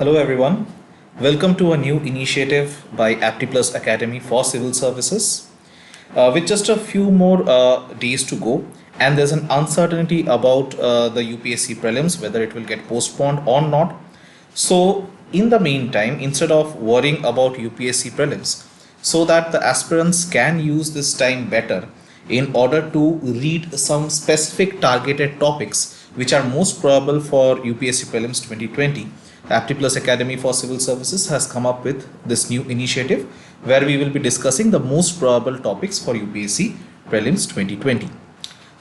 Hello everyone. Welcome to a new initiative by APTI Plus Academy for Civil Services. With just a few more days to go, and there's an uncertainty about the UPSC prelims, whether it will get postponed or not. So in the meantime, instead of worrying about UPSC prelims, so that the aspirants can use this time better in order to read some specific targeted topics which are most probable for UPSC prelims 2020, APTI Plus Academy for Civil Services has come up with this new initiative where we will be discussing the most probable topics for UPSC prelims 2020.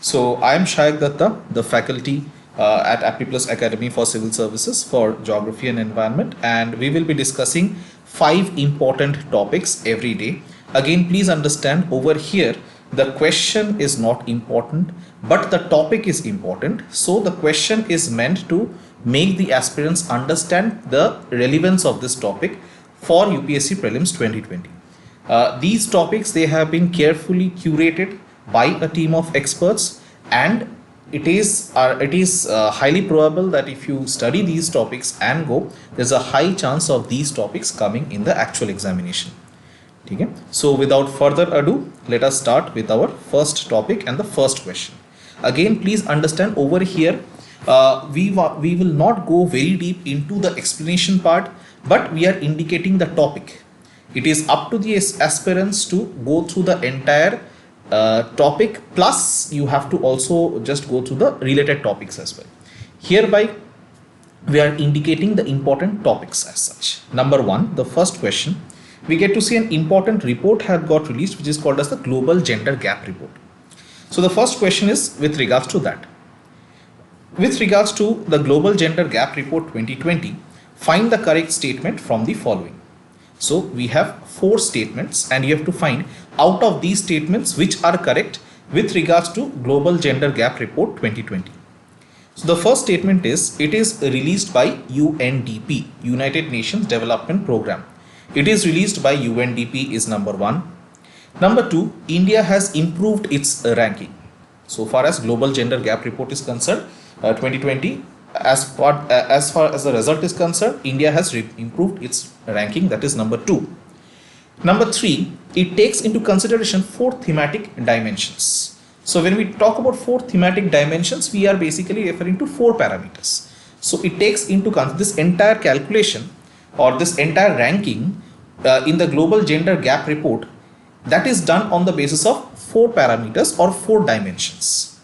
So I am Sayak Dutta, the faculty at APTI Plus Academy for Civil Services for Geography and Environment, and we will be discussing 5 important topics every day. Again, please understand over here the question is not important, but the topic is important. So the question is meant to make the aspirants understand the relevance of this topic for UPSC prelims 2020. These topics, they have been carefully curated by a team of experts, and it is highly probable that if you study these topics and go, there's a high chance of these topics coming in the actual examination. Okay? So without further ado, let us start with our first topic and the first question. Again, please understand over here, we will not go very deep into the explanation part, but we are indicating the topic. It is up to the aspirants to go through the entire topic, plus you have to also just go through the related topics as well. Hereby, we are indicating the important topics as such. Number 1, the first question, we get to see an important report had got released, which is called as the Global Gender Gap Report. So the first question is with regards to that. With regards to the Global Gender Gap Report 2020, find the correct statement from the following. So we have 4 statements, and you have to find out of these statements which are correct with regards to Global Gender Gap Report 2020. So the first statement is, it is released by UNDP, United Nations Development Program. It is released by UNDP is number 1. Number 2, India has improved its ranking. So far as Global Gender Gap Report is concerned, 2020, as far as the result is concerned, India has improved its ranking, that is number 2. Number 3, it takes into consideration 4 thematic dimensions. So when we talk about 4 thematic dimensions, we are basically referring to 4 parameters. So it takes into this entire calculation or this entire ranking in the Global Gender Gap Report, that is done on the basis of 4 parameters or 4 dimensions.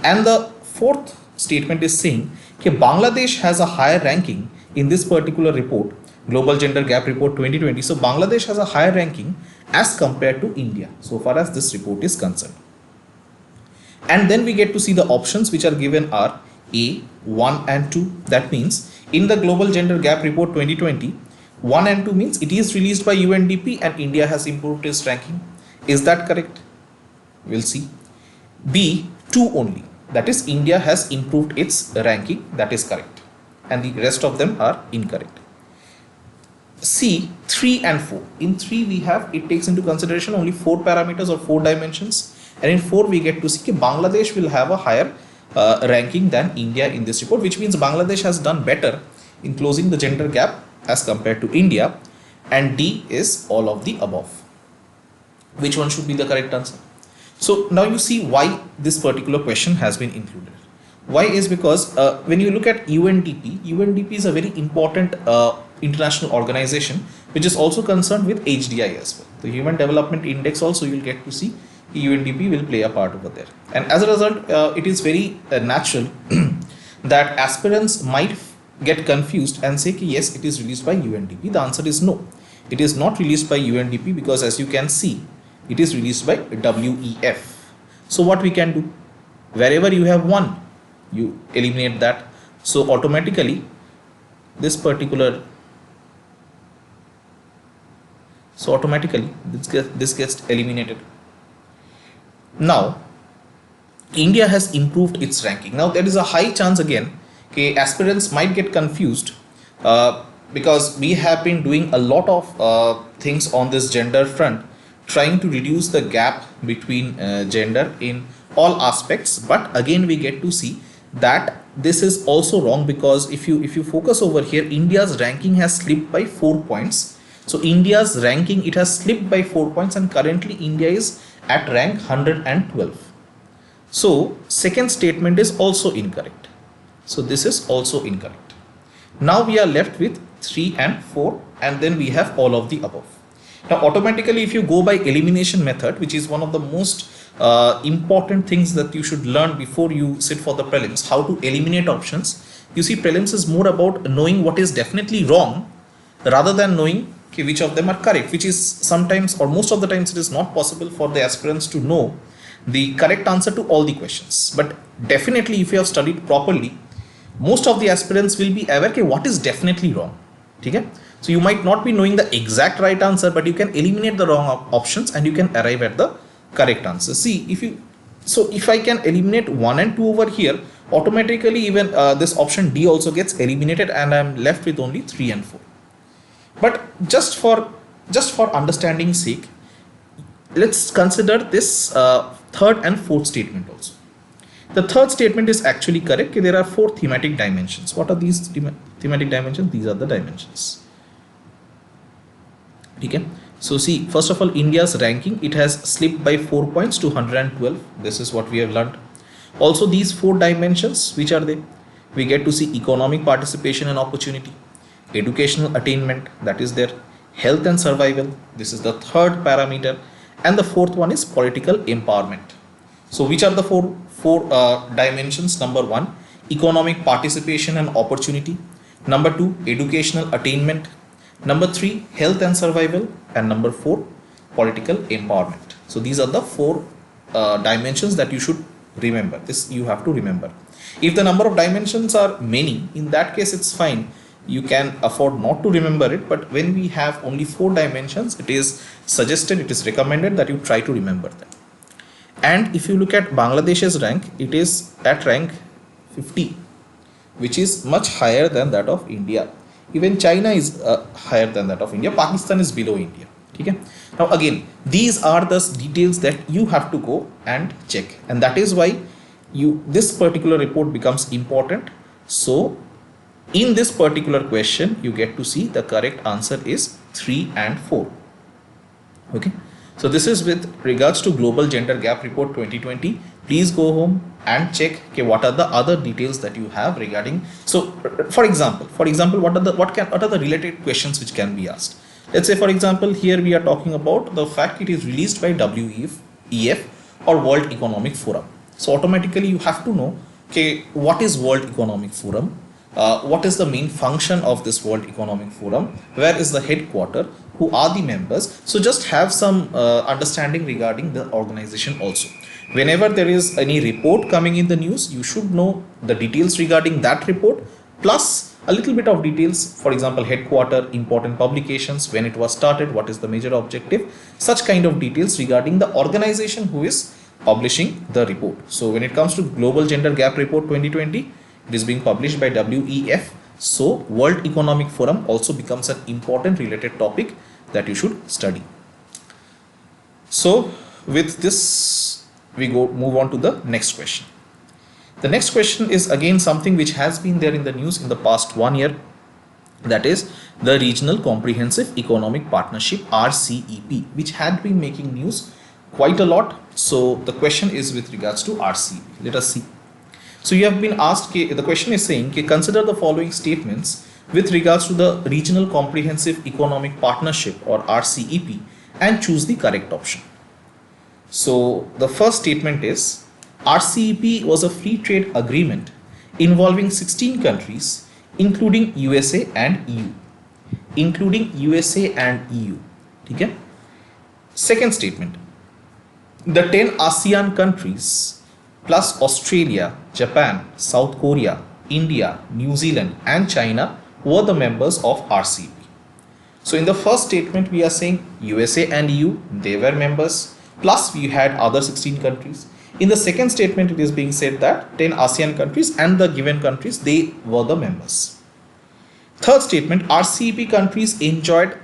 And the 4th statement is saying that Bangladesh has a higher ranking in this particular report, Global Gender Gap Report 2020. So Bangladesh has a higher ranking as compared to India, so far as this report is concerned. And then we get to see the options which are given are A, 1 and 2. That means in the Global Gender Gap Report 2020, 1 and 2 means it is released by UNDP and India has improved its ranking. Is that correct? We'll see. B, 2 only. That is, India has improved its ranking. That is correct. And the rest of them are incorrect. C, 3 and 4. In 3 we have, it takes into consideration only 4 parameters or 4 dimensions. And in 4 we get to see that Bangladesh will have a higher ranking than India in this report, which means Bangladesh has done better in closing the gender gap as compared to India. And D is all of the above. Which one should be the correct answer? So now you see why this particular question has been included. Why is because when you look at UNDP, UNDP is a very important international organization which is also concerned with HDI as well. The Human Development Index also you will get to see UNDP will play a part over there. And as a result, it is very natural that aspirants might get confused and say, yes, it is released by UNDP. The answer is no. It is not released by UNDP because as you can see, it is released by WEF. So what we can do? Wherever you have 1, you eliminate that. So automatically this gets eliminated. Now India has improved its ranking. Now there is a high chance again, okay, aspirants might get confused because we have been doing a lot of things on this gender front, trying to reduce the gap between gender in all aspects. But again we get to see that this is also wrong, because if you focus over here, India's ranking has slipped by 4 points. So India's ranking, it has slipped by 4 points, and currently India is at rank 112. So second statement is also incorrect. So this is also incorrect. Now we are left with 3 and 4, and then we have all of the above. Now automatically, if you go by elimination method, which is one of the most important things that you should learn before you sit for the prelims, how to eliminate options. You see, prelims is more about knowing what is definitely wrong rather than knowing which of them are correct, which is sometimes or most of the times it is not possible for the aspirants to know the correct answer to all the questions. But definitely, if you have studied properly, most of the aspirants will be aware what is definitely wrong. Okay? So you might not be knowing the exact right answer, but you can eliminate the wrong options and you can arrive at the correct answer. See, if I can eliminate 1 and 2 over here, automatically even this option D also gets eliminated, and I am left with only 3 and 4. But just for understanding sake, let's consider this third and fourth statement also. The third statement is actually correct. There are 4 thematic dimensions. What are these thematic dimensions? These are the dimensions. Okay. So see, first of all, India's ranking, it has slipped by 4 points to 112. This is what we have learned. Also, these 4 dimensions, which are they? We get to see economic participation and opportunity, educational attainment, that is there, health and survival, this is the third parameter, and the fourth one is political empowerment. So which are the four dimensions? Number 1, economic participation and opportunity. Number 2, educational attainment. Number 3, health and survival. And number 4, political empowerment. So these are the 4 dimensions that you should remember. This you have to remember. If the number of dimensions are many, in that case it's fine. You can afford not to remember it. But when we have only 4 dimensions, it is suggested, it is recommended that you try to remember them. And if you look at Bangladesh's rank, it is at rank 50, which is much higher than that of India. Even China is higher than that of India. Pakistan is below India. Okay? Now again, these are the details that you have to go and check, and that is why this particular report becomes important. So in this particular question, you get to see the correct answer is 3 and 4. Okay. So this is with regards to Global Gender Gap Report 2020. Please go home and check what are the other details that you have regarding. So for example, what are the related questions which can be asked? Let's say, for example, here we are talking about the fact it is released by WEF or World Economic Forum. So automatically you have to know what is World Economic Forum, what is the main function of this World Economic Forum, where is the headquarter, who are the members. So just have some understanding regarding the organization also. Whenever there is any report coming in the news, you should know the details regarding that report, plus a little bit of details, for example, headquarter, important publications, when it was started, what is the major objective, such kind of details regarding the organization who is publishing the report. So when it comes to Global Gender Gap Report 2020, it is being published by WEF. So World Economic Forum also becomes an important related topic that you should study. So with this, we move on to the next question. The next question is again something which has been there in the news in the past 1 year. That is the Regional Comprehensive Economic Partnership RCEP, which had been making news quite a lot. So the question is with regards to RCEP. Let us see. So you have been asked, the question is saying, consider the following statements with regards to the Regional Comprehensive Economic Partnership or RCEP and choose the correct option. So the first statement is, RCEP was a free trade agreement involving 16 countries, including USA and EU. Okay? Second statement, the 10 ASEAN countries plus Australia, Japan, South Korea, India, New Zealand and China were the members of RCEP. So in the first statement we are saying USA and EU, they were members, plus we had other 16 countries. In the second statement it is being said that 10 ASEAN countries and the given countries, they were the members. Third statement, RCEP countries enjoyed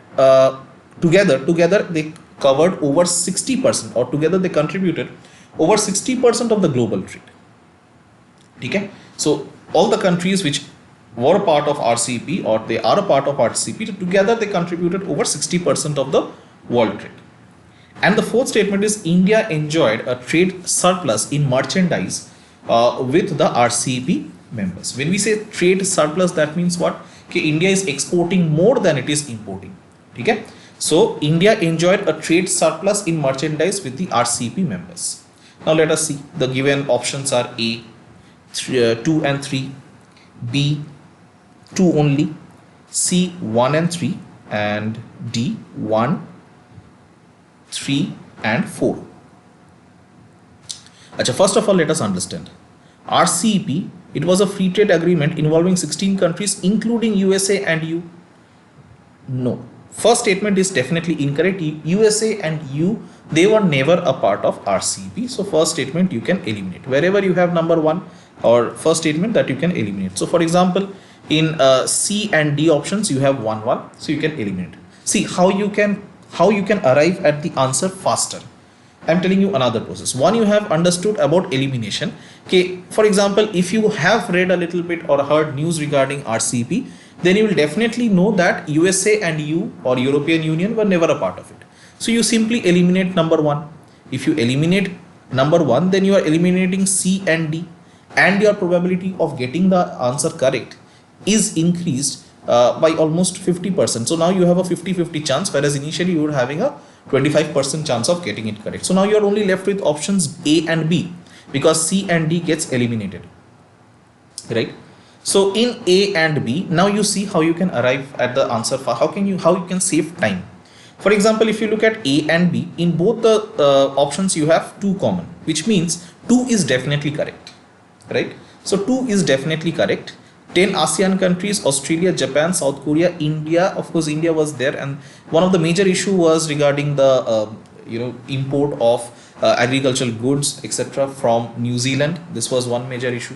together they covered over 60%, or together they contributed over 60% of the global trade. Okay, so all the countries which were a part of RCEP or they are a part of RCEP together they contributed over 60% of the world trade. And the fourth statement is India enjoyed a trade surplus in merchandise with the RCEP members. When we say trade surplus, that means what? Okay, India is exporting more than it is importing. Okay, so India enjoyed a trade surplus in merchandise with the RCEP members. Now let us see. The given options are A, 2 and 3, B, 2 only, C, 1 and 3, and D, 1, 3 and 4. Achha, first of all, let us understand. RCEP, it was a free trade agreement involving 16 countries including USA and EU. No. First statement is definitely incorrect. USA and EU, they were never a part of RCEP. So first statement you can eliminate. Wherever you have number 1 or first statement, that you can eliminate. So for example, in C and D options, you have 1, 1. So you can eliminate. See how you can arrive at the answer faster. I'm telling you another process. One, you have understood about elimination. Okay, for example, if you have read a little bit or heard news regarding RCEP, then you will definitely know that USA and EU or European Union were never a part of it. So you simply eliminate number 1. If you eliminate number 1, then you are eliminating C and D, and your probability of getting the answer correct is increased by almost 50%. So now you have a 50-50 chance, whereas initially you were having a 25% chance of getting it correct. So now you are only left with options A and B because C and D gets eliminated, right? So in A and B, now you see how you can arrive at the answer for how you can save time. For example, if you look at A and B, in both the options you have 2 common, which means 2 is definitely correct, right? So 2 is definitely correct. 10 ASEAN countries, Australia, Japan, South Korea, India. Of course, India was there, and one of the major issue was regarding the import of agricultural goods, etc. from New Zealand. This was one major issue.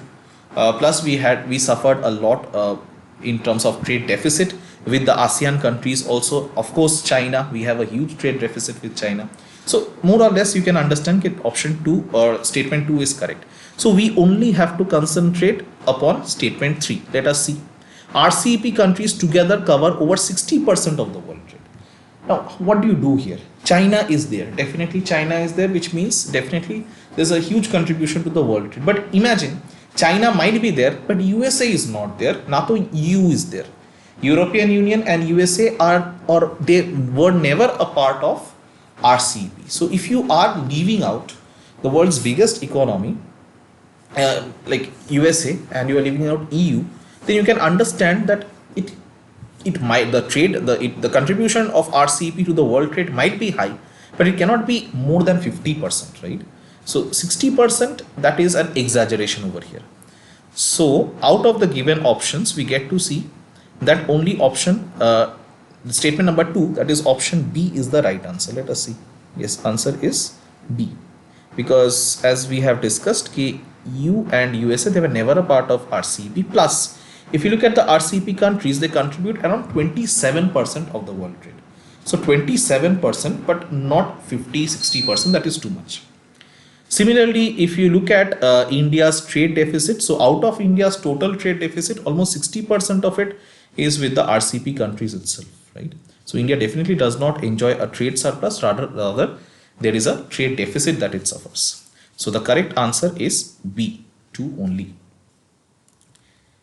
Plus, we suffered a lot in terms of trade deficit with the ASEAN countries. Also, of course, China. We have a huge trade deficit with China. So more or less, you can understand that option 2 or statement 2 is correct. So we only have to concentrate upon statement 3. Let us see. RCEP countries together cover over 60% of the world trade. Now, what do you do here? China is there. Definitely China is there, which means definitely there's a huge contribution to the world trade. But imagine China might be there, but USA is not there. NATO EU is there. European Union and USA they were never a part of RCEP. So if you are leaving out the world's biggest economy, like USA, and you are leaving out EU, then you can understand that the contribution of RCEP to the world trade might be high, but it cannot be more than 50%, right? So 60%, that is an exaggeration over here. So out of the given options, we get to see that only option, statement number 2, that is option B, is the right answer. Let us see. Yes, answer is B, because as we have discussed, EU and USA, they were never a part of RCEP. Plus, if you look at the RCEP countries, they contribute around 27% of the world trade. So 27%, but not 50-60%, that is too much. Similarly, if you look at India's trade deficit, so out of India's total trade deficit, almost 60% of it is with the RCEP countries itself, right? So India definitely does not enjoy a trade surplus, rather there is a trade deficit that it suffers. So the correct answer is B, 2 only.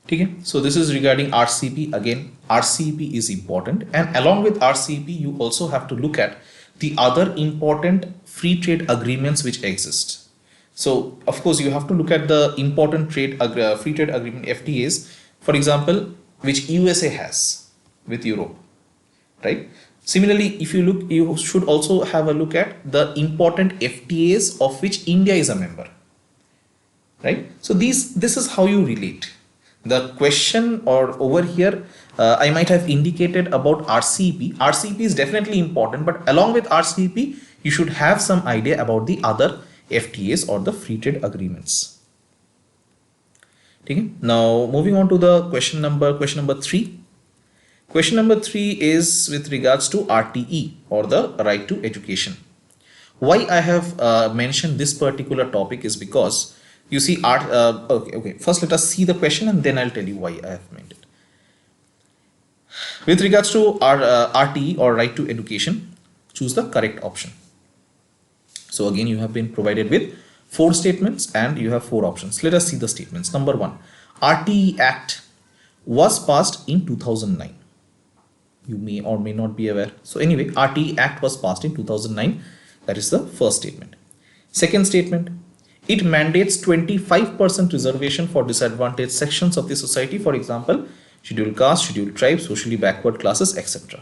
Okay, so this is regarding RCEP. Again, RCEP is important, and along with RCEP, you also have to look at the other important free trade agreements which exist. So of course, you have to look at the important free trade agreement FTAs, for example, which USA has with Europe, right? Similarly, if you look, you should also have a look at the important FTAs of which India is a member, right? So this is how you relate. The question or over here, I might have indicated about RCEP. RCEP is definitely important, but along with RCEP, you should have some idea about the other FTAs or the free trade agreements. Okay. Now moving on to the question number 3. Question number 3 is with regards to RTE or the right to education. Why I have mentioned this particular topic is because You see art, okay. First let us see the question and then I'll tell you why I have made it. With regards to RTE or right to education, choose the correct option. So again, you have been provided with 4 statements and you have 4 options. Let us see the statements. Number 1, RTE Act was passed in 2009. You may or may not be aware. So anyway, RTE Act was passed in 2009. That is the first statement. Second statement, it mandates 25% reservation for disadvantaged sections of the society. For example, scheduled caste, scheduled tribes, socially backward classes, etc.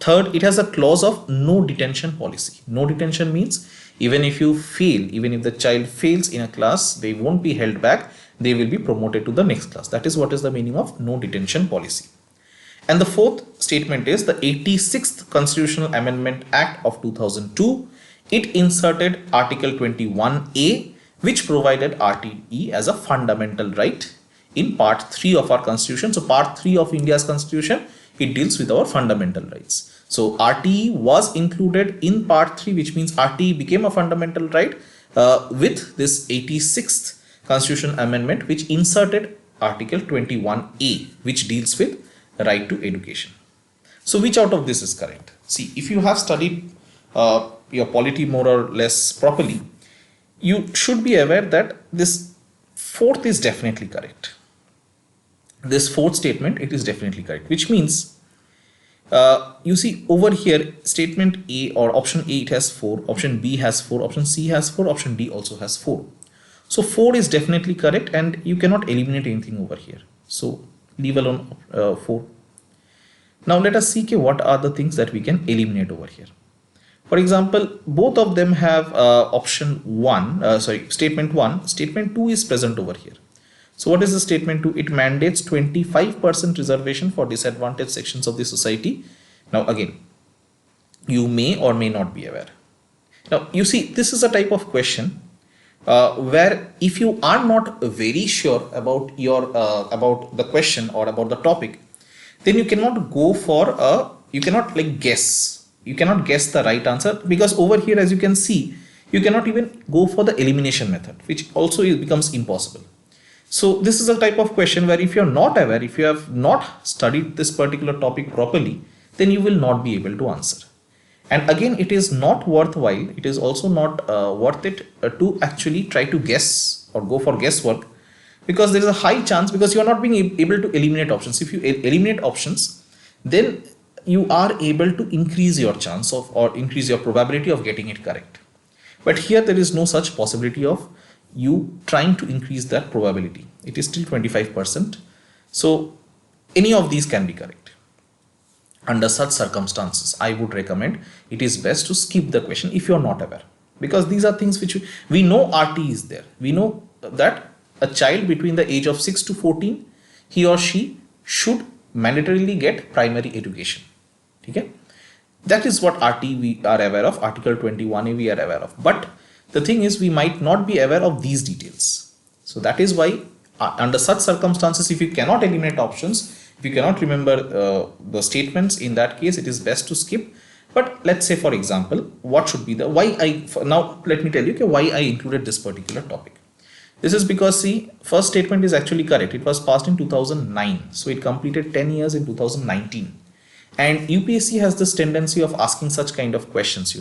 Third, it has a clause of no detention policy. No detention means even if you fail, even if the child fails in a class, they won't be held back. They will be promoted to the next class. That is what is the meaning of no detention policy. And the fourth statement is the 86th Constitutional Amendment Act of 2002. It inserted Article 21A, which provided RTE as a fundamental right in Part 3 of our Constitution. So Part 3 of India's Constitution, it deals with our fundamental rights. So RTE was included in Part 3, which means RTE became a fundamental right with this 86th Constitutional Amendment, which inserted Article 21A, which deals with right to education. So which out of this is correct? See, if you have studied your polity more or less properly, you should be aware that this fourth is definitely correct. This fourth statement, it is definitely correct, which means you see over here statement A or option A, it has 4, option B has 4, option C has 4, option D also has 4. So 4 is definitely correct and you cannot eliminate anything over here. So leave alone 4. Now let us see what are the things that we can eliminate over here. For example, both of them have statement 1, statement 2 is present over here. So what is the statement 2? It mandates 25% reservation for disadvantaged sections of the society. Now again, you may or may not be aware. Now you see, this is a type of question where if you are not very sure about your about the question or about the topic, then you cannot go for you cannot like guess. You cannot guess the right answer, because over here, as you can see, you cannot even go for the elimination method, which also becomes impossible. So this is a type of question where if you are not aware, if you have not studied this particular topic properly, then you will not be able to answer. And again, it is not worthwhile. It is also not worth it to actually try to guess or go for guesswork, because there is a high chance, because you are not being able to eliminate options. If you eliminate options, then you are able to increase your chance of or increase your probability of getting it correct. But here there is no such possibility of you trying to increase that probability. It is still 25%. So any of these can be correct. Under such circumstances, I would recommend it is best to skip the question if you are not aware, because these are things which we know RT is there. We know that a child between the age of 6 to 14, he or she should mandatorily get primary education. Okay? That is what RT we are aware of. Article 21A we are aware of. But the thing is, we might not be aware of these details. So that is why under such circumstances, if you cannot eliminate options, if you cannot remember the statements, in that case, it is best to skip. But let's say, for example, what should be the now let me tell you why I included this particular topic. This is because, see, first statement is actually correct. It was passed in 2009. So it completed 10 years in 2019. And UPSC has this tendency of asking such kind of questions,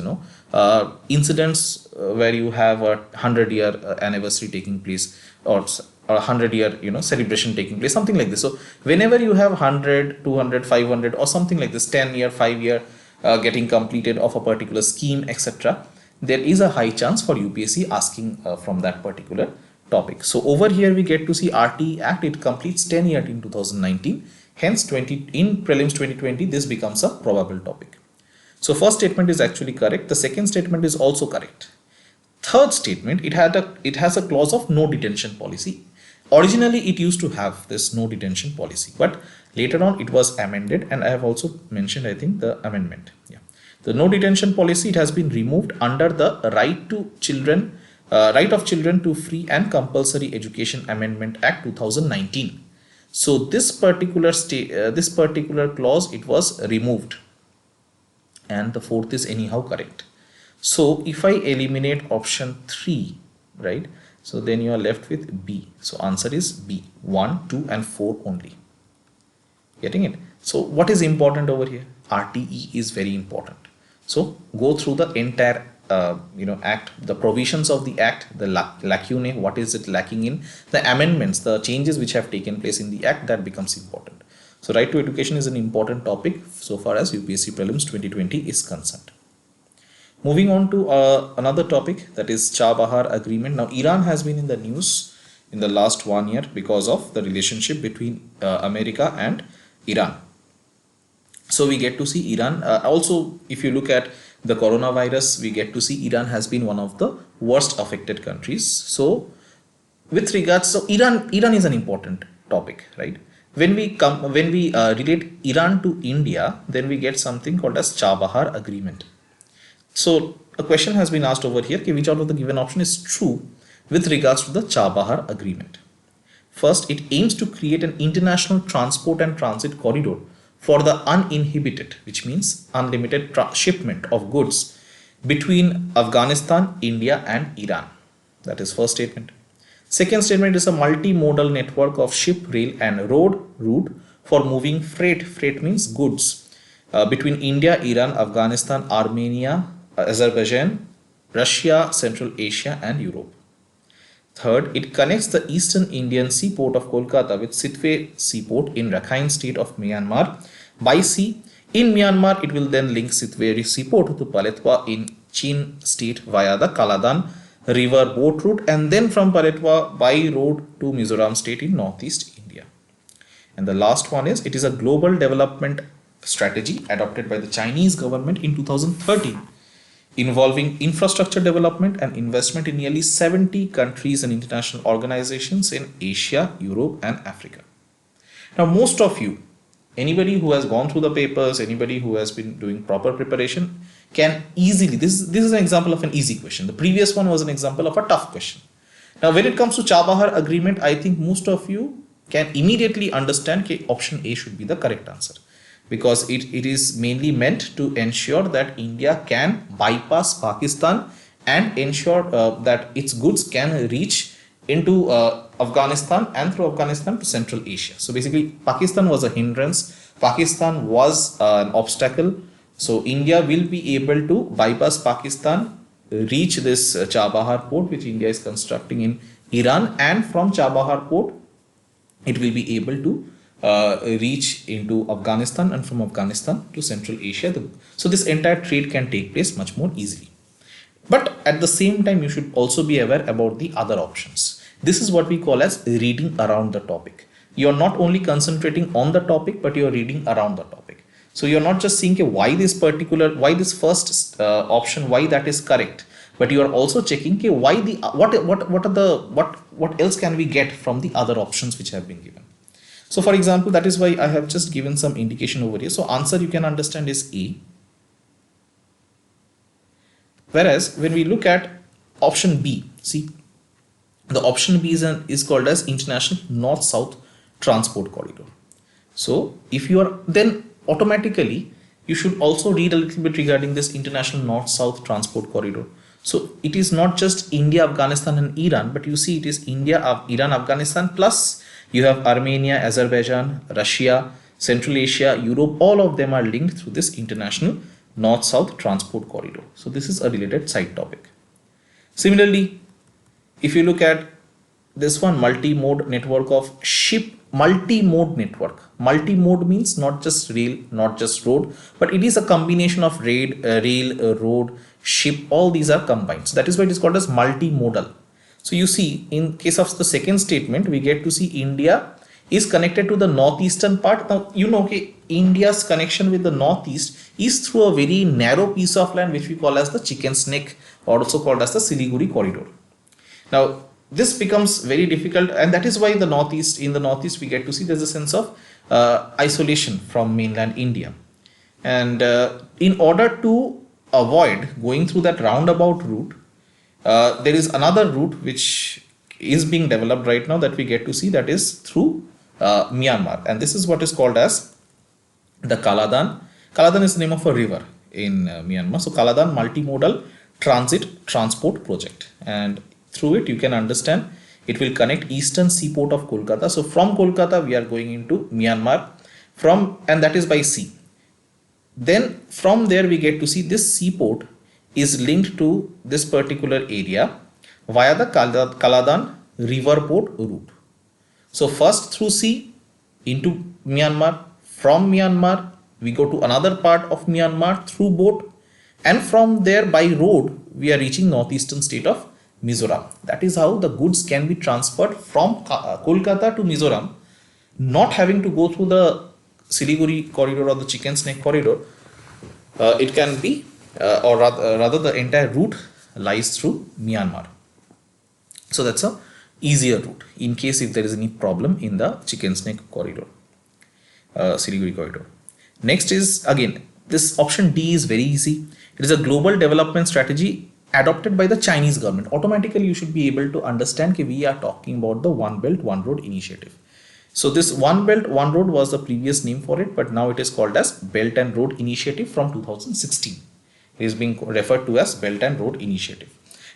incidents where you have a 100-year anniversary taking place, or a 100-year, celebration taking place, something like this. So whenever you have 100, 200, 500 or something like this, 10-year, 5-year getting completed of a particular scheme, etc., there is a high chance for UPSC asking from that particular topic. So over here we get to see RTE Act, it completes 10 years in 2019. Hence in Prelims 2020, this becomes a probable topic. So first statement is actually correct. The second statement is also correct. Third statement, it has a clause of no detention policy. Originally, it used to have this no detention policy, but later on it was amended, and I have also mentioned, I think, the amendment. Yeah. The no detention policy, it has been removed under the right of children to free and compulsory education Amendment Act 2019. So this particular clause, it was removed, and the fourth is anyhow correct. So if I eliminate option 3, right, So then you are left with B. So answer is B, 1, 2 and 4 only. Getting it? So what is important over here? RTE is very important. So go through the entire act, the provisions of the act, the lacunae, what is it lacking in, the amendments, the changes which have taken place in the act, that becomes important. So right to education is an important topic so far as UPSC Prelims 2020 is concerned. Moving on to another topic, that is Chabahar Agreement. Now Iran has been in the news in the last 1 year because of the relationship between America and Iran. So we get to see Iran also, if you look at the coronavirus, we get to see Iran has been one of the worst affected countries. So with regards, so Iran is an important topic, right? When we relate Iran to India, then we get something called as Chabahar Agreement. So a question has been asked over here, which out of the given option is true with regards to the Chabahar Agreement? First, it aims to create an international transport and transit corridor for the uninhibited, which means unlimited shipment of goods between Afghanistan, India and Iran. That is first statement. Second statement is a multimodal network of ship, rail and road route for moving freight. Freight means goods between India, Iran, Afghanistan, Armenia, Azerbaijan, Russia, Central Asia and Europe. Third, it connects the eastern Indian seaport of Kolkata with Sitwe seaport in Rakhine state of Myanmar by sea. In Myanmar, it will then link Sitwe seaport to Paletwa in Chin state via the Kaladan river boat route, and then from Paletwa by road to Mizoram state in northeast India. And the last one is, it is a global development strategy adopted by the Chinese government in 2013, involving infrastructure development and investment in nearly 70 countries and international organizations in Asia, Europe and Africa. Now most of you, anybody who has gone through the papers, anybody who has been doing proper preparation can easily, this is an example of an easy question. The previous one was an example of a tough question. Now when it comes to Chabahar Agreement, I think most of you can immediately understand that option A should be the correct answer, because it is mainly meant to ensure that India can bypass Pakistan and ensure that its goods can reach into Afghanistan and through Afghanistan to Central Asia. So basically Pakistan was a hindrance, Pakistan was an obstacle. So India will be able to bypass Pakistan, reach this Chabahar port which India is constructing in Iran, and from Chabahar port it will be able to reach into Afghanistan, and from Afghanistan to Central Asia. So this entire trade can take place much more easily. But at the same time, you should also be aware about the other options. This is what we call as reading around the topic. You are not only concentrating on the topic, but you are reading around the topic. So you are not just seeing why this first option, why that is correct, but you are also checking why what else can we get from the other options which have been given. So for example, that is why I have just given some indication over here. So answer you can understand is A. Whereas when we look at option B, see, the option B is called as International North-South Transport Corridor. So if you are, then automatically you should also read a little bit regarding this International North-South Transport Corridor. So it is not just India, Afghanistan and Iran, but you see it is India, Iran, Afghanistan, plus you have Armenia, Azerbaijan, Russia, Central Asia, Europe, all of them are linked through this International North-South Transport Corridor. So this is a related side topic. Similarly, if you look at this one, multi-mode network of ship, multi-mode network. Multi-mode means not just rail, not just road, but it is a combination of rail, road, ship, all these are combined. So that is why it is called as multimodal. So you see, in case of the second statement, we get to see India is connected to the northeastern part. Now, you know, okay, India's connection with the northeast is through a very narrow piece of land, which we call as the Chicken's Neck, or also called as the Siliguri corridor. Now, this becomes very difficult, and that is why in the northeast we get to see there's a sense of isolation from mainland India. And in order to avoid going through that roundabout route, there is another route which is being developed right now that we get to see, that is through Myanmar, and this is what is called as the Kaladan. Kaladan is the name of a river in Myanmar. So Kaladan Multimodal Transit Transport Project, and through it, you can understand it will connect eastern seaport of Kolkata. So from Kolkata, we are going into Myanmar and that is by sea. Then from there, we get to see this seaport is linked to this particular area via the Kaladan river port route. So first through sea into Myanmar, from Myanmar, we go to another part of Myanmar through boat, and from there by road, we are reaching northeastern state of Mizoram. That is how the goods can be transferred from Kolkata to Mizoram, not having to go through the Siliguri corridor or the chicken snake corridor. It can be, or rather the entire route lies through Myanmar. So that's a easier route in case if there is any problem in the chicken snake corridor, Siliguri corridor. Next is again, this option D is very easy. It is a global development strategy adopted by the Chinese government. Automatically, you should be able to understand that we are talking about the One Belt, One Road initiative. So this One Belt, One Road was the previous name for it, but now it is called as Belt and Road Initiative from 2016. It is being referred to as Belt and Road Initiative.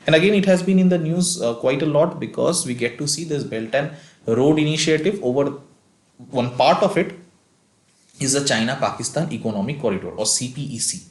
And again, it has been in the news quite a lot because we get to see this Belt and Road Initiative. Over one part of it is the China-Pakistan Economic Corridor, or CPEC,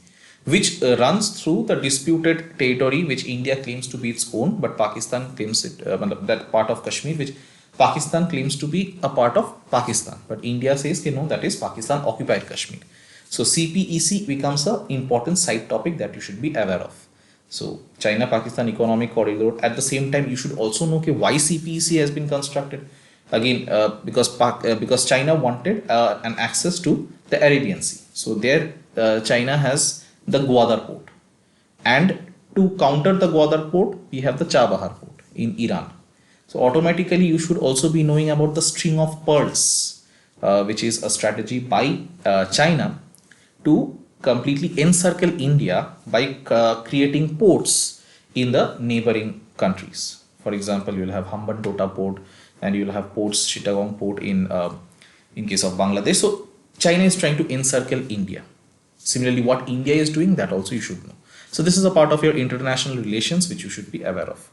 which runs through the disputed territory which India claims to be its own, but Pakistan claims it, that part of Kashmir which Pakistan claims to be a part of Pakistan, but India says, no, that is Pakistan occupied Kashmir. So CPEC becomes an important side topic that you should be aware of. So China-Pakistan Economic Corridor. At the same time, you should also know why CPEC has been constructed. Again, because China wanted an access to the Arabian Sea. So there China has the Gwadar port, and to counter the Gwadar port, we have the Chabahar port in Iran. So automatically, you should also be knowing about the string of pearls, which is a strategy by China to completely encircle India by creating ports in the neighboring countries. For example, you will have Hambantota port, and you will have ports, Chittagong port in case of Bangladesh. So China is trying to encircle India. Similarly, what India is doing, that also you should know. So this is a part of your international relations which you should be aware of.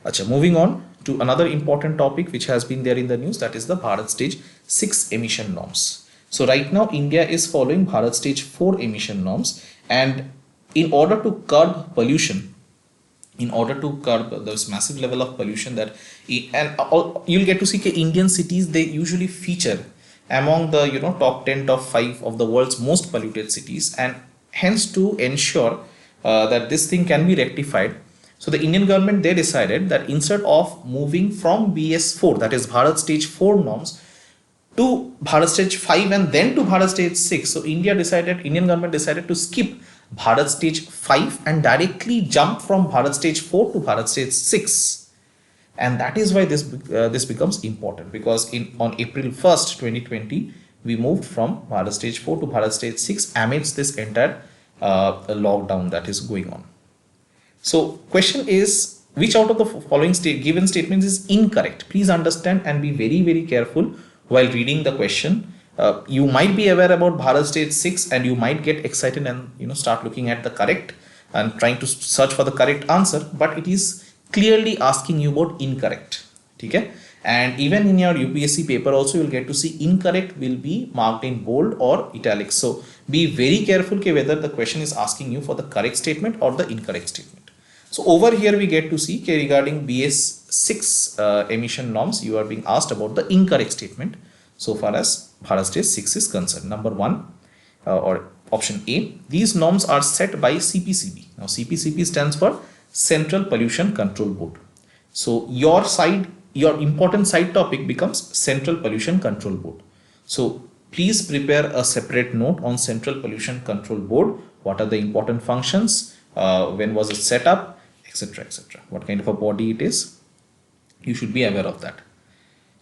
Achha, moving on to another important topic which has been there in the news, that is the Bharat Stage 6 emission norms. So right now India is following Bharat Stage 4 emission norms, and in order to curb pollution, in order to curb this massive level of pollution that, and you'll get to see Indian cities, they usually feature among the top 10, top 5 of the world's most polluted cities, and hence to ensure that this thing can be rectified. So the Indian government, they decided that instead of moving from BS4, that is Bharat Stage 4 norms, to Bharat Stage 5 and then to Bharat Stage 6, so Indian government decided to skip Bharat Stage 5 and directly jump from Bharat Stage 4 to Bharat Stage 6. And that is why this becomes important, because on April 1st, 2020, we moved from Bharat Stage 4 to Bharat Stage 6 amidst this entire lockdown that is going on. So question is, which out of the following given statements is incorrect? Please understand and be very, very careful while reading the question. You might be aware about Bharat Stage 6 and you might get excited and start looking at the correct and trying to search for the correct answer, but it is clearly asking you about incorrect. Okay? And even in your UPSC paper also, you will get to see incorrect will be marked in bold or italics. So be very careful whether the question is asking you for the correct statement or the incorrect statement. So over here we get to see regarding BS6 emission norms, you are being asked about the incorrect statement so far as Bharat Stage 6 is concerned. Number 1 or option A, these norms are set by CPCB. Now CPCB stands for Central Pollution Control Board. So your important side topic becomes Central Pollution Control Board. So please prepare a separate note on Central Pollution Control Board. What are the important functions? When was it set up? Etc. etc. What kind of a body it is? You should be aware of that.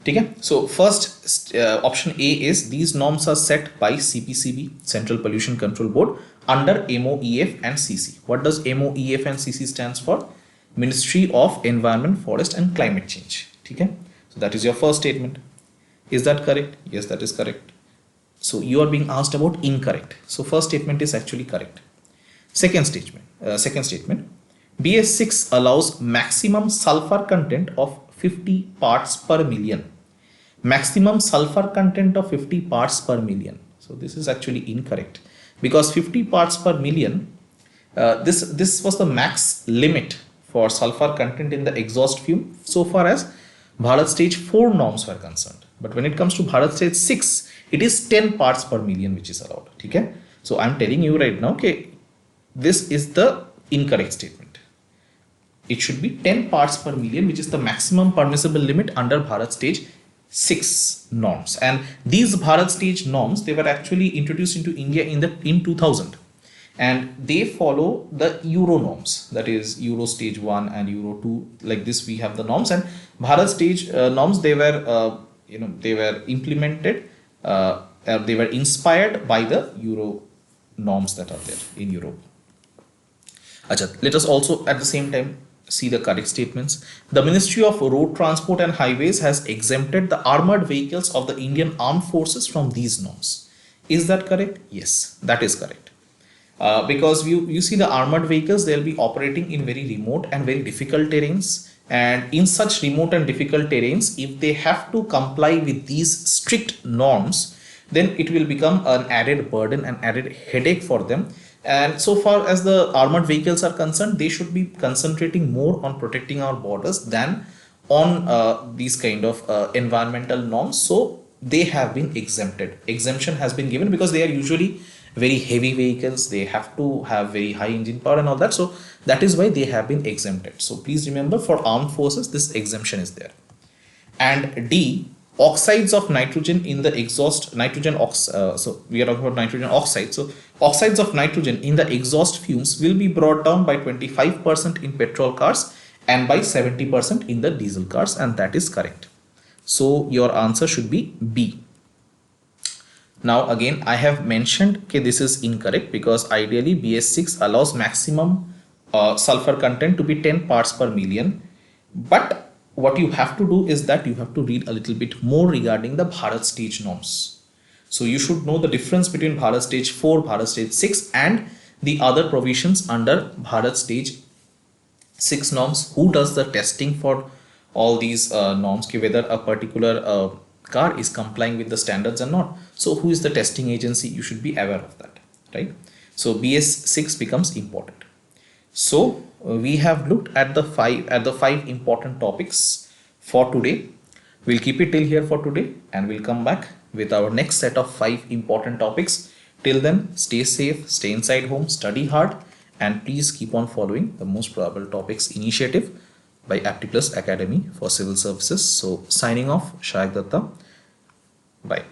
Okay? So first option A is these norms are set by CPCB, Central Pollution Control Board, under MOEF and CC. What does MOEF and CC stands for? Ministry of Environment, Forest and Climate Change. Okay? So that is your first statement. Is that correct? Yes, that is correct. So you are being asked about incorrect. So first statement is actually correct. Second statement. BS6 allows maximum sulfur content of 50 parts per million. Maximum sulfur content of 50 parts per million. So this is actually incorrect, because 50 parts per million, this was the max limit for sulfur content in the exhaust fume so far as Bharat stage 4 norms were concerned. But when it comes to Bharat stage 6, it is 10 parts per million which is allowed. Okay? So I'm telling you right now, okay, this is the incorrect statement. It should be 10 parts per million, which is the maximum permissible limit under Bharat stage 6 norms. And these Bharat stage norms, they were actually introduced into India in 2000. And they follow the Euro norms, that is Euro stage 1 and Euro 2. Like this, we have the norms, and Bharat stage norms, they were they were implemented, they were inspired by the Euro norms that are there in Europe. Achha, let us also at the same time see the correct statements. The Ministry of Road Transport and Highways has exempted the armored vehicles of the Indian Armed Forces from these norms. Is that correct? Yes, that is correct. Because you see the armored vehicles, they'll be operating in very remote and very difficult terrains. And in such remote and difficult terrains, if they have to comply with these strict norms, then it will become an added burden and added headache for them. And so far as the armored vehicles are concerned, they should be concentrating more on protecting our borders than on these kind of environmental norms. So they have been exempted. Exemption has been given because they are usually very heavy vehicles. They have to have very high engine power and all that. So that is why they have been exempted. So please remember, for armed forces, this exemption is there. And D, oxides of nitrogen in the exhaust, so we are talking about nitrogen oxide. So oxides of nitrogen in the exhaust fumes will be brought down by 25% in petrol cars and by 70% in the diesel cars, and that is correct. So your answer should be B. Now again, I have mentioned, okay, this is incorrect because ideally BS6 allows maximum sulfur content to be 10 parts per million. But what you have to do is that you have to read a little bit more regarding the Bharat stage norms. So you should know the difference between Bharat stage 4, Bharat stage 6 and the other provisions under Bharat stage 6 norms. Who does the testing for all these norms, whether a particular car is complying with the standards or not. So who is the testing agency? You should be aware of that, right? So BS6 becomes important. So we have looked at the five important topics for today. We'll keep it till here for today, and we'll come back with our next set of 5 important topics. Till then, stay safe, stay inside home, study hard, and please keep on following the Most Probable Topics initiative by APTI Plus Academy for Civil Services. So signing off, Sayak Dutta. Bye.